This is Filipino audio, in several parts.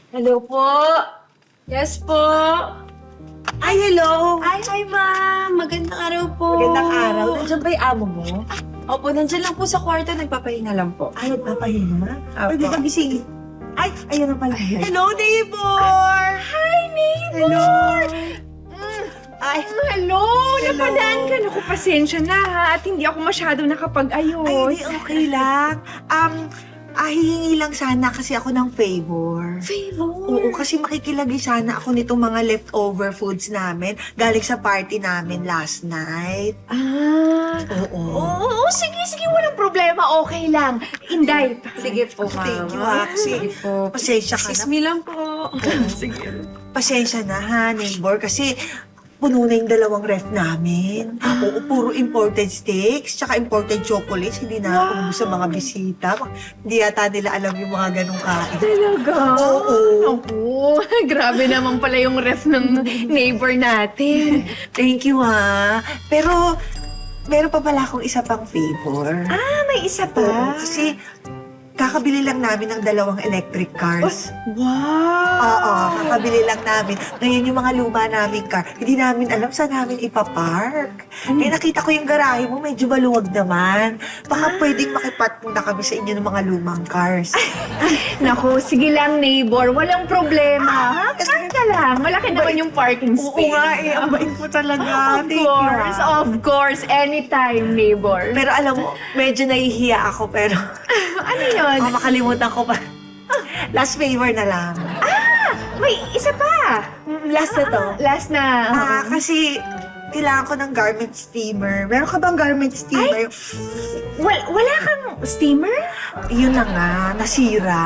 Hello po. Yes po. Ay, hello! Ay, hi ma'am. Magandang araw po. Magandang araw. Nandiyan ba yung amo mo? Opo, nandyan lang po sa kwarto. Nagpapahinga lang po. Ay, nagpapahinga? Opo. Pwede ba gisingin? Ay, ayun na pala. Hello, neighbor! Hi, neighbor! Hello! Ay, Hello! Napadaan ka. Naku, pasensya na ha. At hindi ako masyado nakapag-ayos. ay, okay lang. Hihingi lang sana kasi ako ng favor. Favor? Oo, kasi makikilagay sana ako nitong mga leftover foods namin galing sa party namin last night. Ah. Oo. Oo, sige, walang problema. Okay lang. Inday. Sige po, ma'am. Thank you, ha. Kasi Sige po. pasensya ka Excuse na. me lang po. Sige. Pasensya na ha, neighbor, kasi puno na yung dalawang ref namin. Oo, puro imported steaks, tsaka imported chocolates. Hindi na ako sa mga bisita. Hindi yata nila alam yung mga ganong kain. Talaga? Oo. Naku, grabe naman pala yung ref ng neighbor natin. Thank you ha. Pero, meron pa pala akong isa pang favor. Ah, may isa Oo, pa? kasi kakabili lang namin ng 2 electric cars. Wow! Oo, kakabili lang namin. Ngayon yung mga luma naming car, hindi namin alam saan namin ipapark. Eh, nakita ko yung garahe mo, medyo maluwag naman. Baka pwedeng makipat muna kami sa inyo ng mga lumang cars. Naku, sige lang neighbor, walang problema. Ha? Park ka lang. Malaki naman yung parking Oo space. nga eh, ang bait mo talaga. Of Thank you, course, ha. of course. Anytime, neighbor. Pero alam mo, medyo nahihiya ako, pero Ano yun? makalimutan ko pa. Last favor na lang. May isa pa. Last na to. Last na. Kasi kailangan ko ng garment steamer. Meron ka bang garment steamer? Wala kang steamer? Yun na nga, nasira.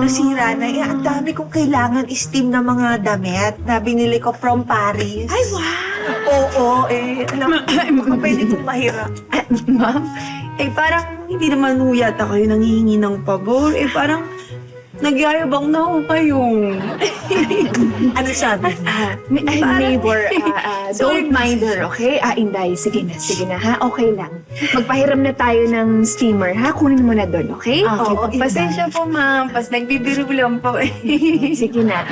Nasira na. Eh, ang dami kong kailangan steam na mga damit na binili ko from Paris. Ay, wow! Oo, alam mo, baka pwede kong mahirap. Ma'am, parang hindi naman ho yata kayo nanghihingi ng pabor. Parang nagyayabang na ho kayo. Ano sabi mo? Neighbor, Sorry, don't mind her, okay? Inday, sige na ha? Okay lang. Magpahiram na tayo ng steamer, ha? Kunin mo na doon, okay? Oo, Inday. Pasensya po, ma'am. Nagbibiro lang po. Sige na.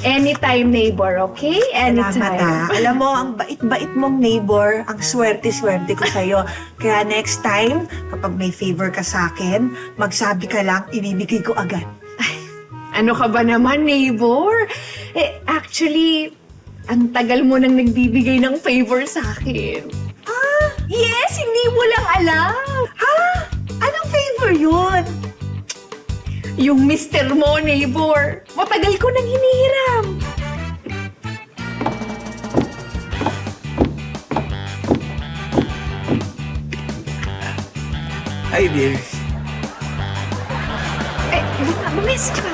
Anytime, neighbor, okay? Salamat Anytime. ha. Alam mo, ang bait-bait mong neighbor, ang swerte-swerte ko sa'yo. Kaya next time, kapag may favor ka sa akin, magsabi ka lang, ibibigay ko agad. Ano ka ba naman, neighbor? Actually, ang tagal mo nang nagbibigay ng favor sa akin. Yes, hindi mo lang alam. Anong favor yun? Yung mister mo, neighbor. Matagal ko nang hinihiram. Hi, dear. Bumessage ka.